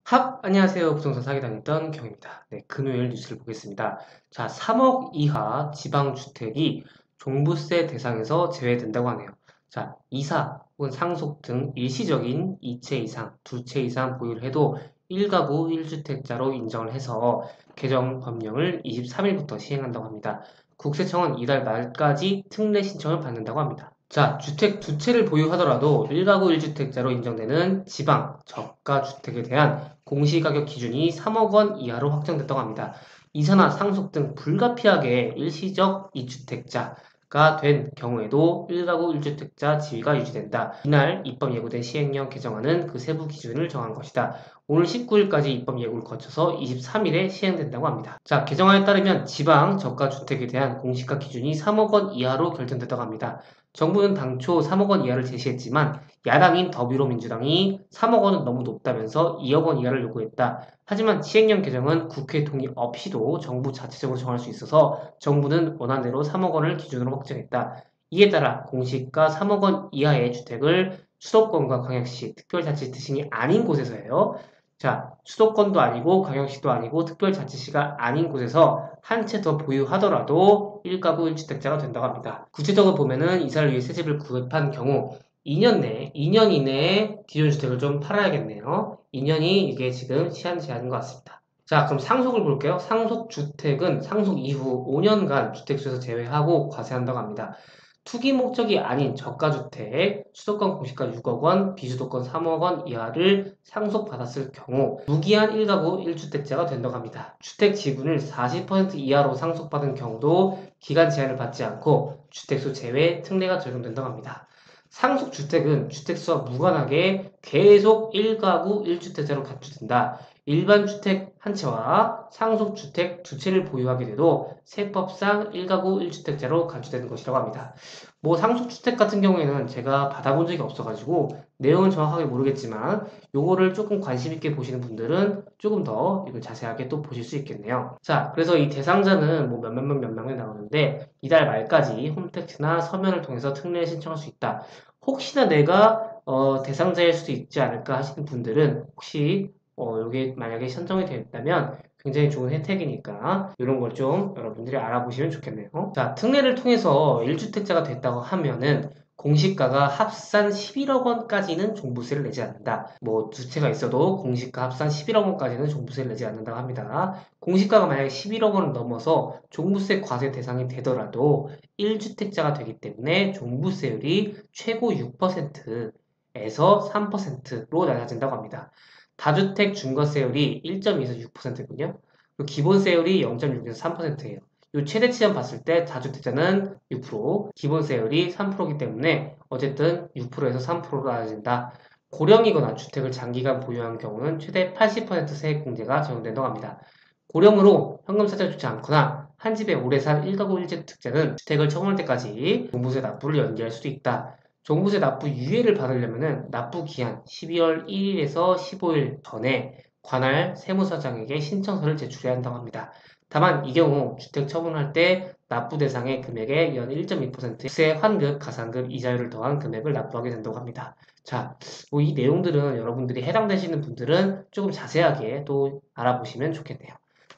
안녕하세요. 부동산 사기 당했던 경입니다. 네, 금요일 뉴스를 보겠습니다. 자, 3억 이하 지방주택이 종부세 대상에서 제외된다고 하네요. 자, 이사 혹은 상속 등 일시적인 2채 이상, 2채 이상 보유를 해도 1가구 1주택자로 인정을 해서 개정 법령을 23일부터 시행한다고 합니다. 국세청은 이달 말까지 특례 신청을 받는다고 합니다. 자, 주택 두 채를 보유하더라도 1가구 1주택자로 인정되는 지방 저가 주택에 대한 공시가격 기준이 3억 원 이하로 확정됐다고 합니다. 이사나 상속 등 불가피하게 일시적 2주택자가 된 경우에도 1가구 1주택자 지위가 유지된다. 이날 입법 예고된 시행령 개정안은 그 세부 기준을 정한 것이다. 오늘 19일까지 입법 예고를 거쳐서 23일에 시행된다고 합니다. 자, 개정안에 따르면 지방 저가 주택에 대한 공시가 기준이 3억 원 이하로 결정됐다고 합니다. 정부는 당초 3억 원 이하를 제시했지만 야당인 더불어민주당이 3억 원은 너무 높다면서 2억 원 이하를 요구했다. 하지만 시행령 개정은 국회 동의 없이도 정부 자체적으로 정할 수 있어서 정부는 원안대로 3억 원을 기준으로 확정했다. 이에 따라 공시가 3억 원 이하의 주택을 수도권과 광역시, 특별자치 등이 아닌 곳에서요. 자, 수도권도 아니고 광역시도 아니고 특별자치시가 아닌 곳에서 한 채 더 보유하더라도 1가구 1주택자가 된다고 합니다. 구체적으로 보면은 이사를 위해 새 집을 구입한 경우 2년 이내에 기존 주택을 좀 팔아야겠네요. 2년이 이게 지금 시한 제한인 것 같습니다. 자, 그럼 상속을 볼게요. 상속 주택은 상속 이후 5년간 주택수에서 제외하고 과세한다고 합니다. 투기 목적이 아닌 저가주택, 수도권 공시가 6억 원, 비수도권 3억 원 이하를 상속받았을 경우 무기한 1가구 1주택자가 된다고 합니다. 주택 지분을 40% 이하로 상속받은 경우도 기간 제한을 받지 않고 주택수 제외 특례가 적용된다고 합니다. 상속주택은 주택수와 무관하게 계속 1가구 1주택자로 간주된다. 일반 주택 한 채와 상속주택 두 채를 보유하게 돼도 세법상 1가구 1주택자로 간주되는 것이라고 합니다. 뭐 상속주택 같은 경우에는 제가 받아본 적이 없어가지고 내용은 정확하게 모르겠지만 요거를 조금 관심 있게 보시는 분들은 조금 더 이걸 자세하게 또 보실 수 있겠네요. 자, 그래서 이 대상자는 뭐 몇 명이 나오는데 이달 말까지 홈택스나 서면을 통해서 특례 신청할 수 있다. 혹시나 내가 대상자일 수도 있지 않을까 하시는 분들은 혹시 이게 만약에 선정이 됐다면 굉장히 좋은 혜택이니까 이런 걸 좀 여러분들이 알아보시면 좋겠네요. 자, 특례를 통해서 1주택자가 됐다고 하면은 공시가가 합산 11억 원까지는 종부세를 내지 않는다. 뭐 두 채가 있어도 공시가 합산 11억 원까지는 종부세를 내지 않는다고 합니다. 공시가가 만약에 11억 원을 넘어서 종부세 과세 대상이 되더라도 1주택자가 되기 때문에 종부세율이 최고 6%에서 3%로 낮아진다고 합니다. 다주택 중과세율이 1.2에서 6%군요. 기본세율이 0.6에서 3%예요. 이 최대치만 봤을 때 다주택자는 6%, 기본세율이 3%이기 때문에 어쨌든 6%에서 3%로 낮아진다. 고령이거나 주택을 장기간 보유한 경우는 최대 80% 세액공제가 적용된다고 합니다. 고령으로 현금 사정이 좋지 않거나 한 집에 오래 산 1가구 1주택자는 주택을 처분할 때까지 종부세 납부를 연기할 수도 있다. 종부세 납부 유예를 받으려면 납부 기한 12월 1일에서 15일 전에 관할 세무서장에게 신청서를 제출해야 한다고 합니다. 다만 이 경우 주택 처분할 때 납부 대상의 금액의 연 1.2% 세 환급, 가산급, 이자율을 더한 금액을 납부하게 된다고 합니다. 자, 뭐 이 내용들은 여러분들이 해당되시는 분들은 조금 자세하게 또 알아보시면 좋겠네요.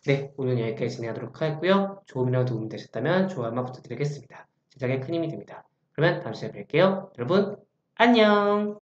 네, 오늘 여기까지 진행하도록 하겠고요. 조금이라도 도움이 되셨다면 좋아요만 부탁드리겠습니다. 제작에 큰 힘이 됩니다. 그러면 다음 시간에 뵐게요. 여러분, 안녕!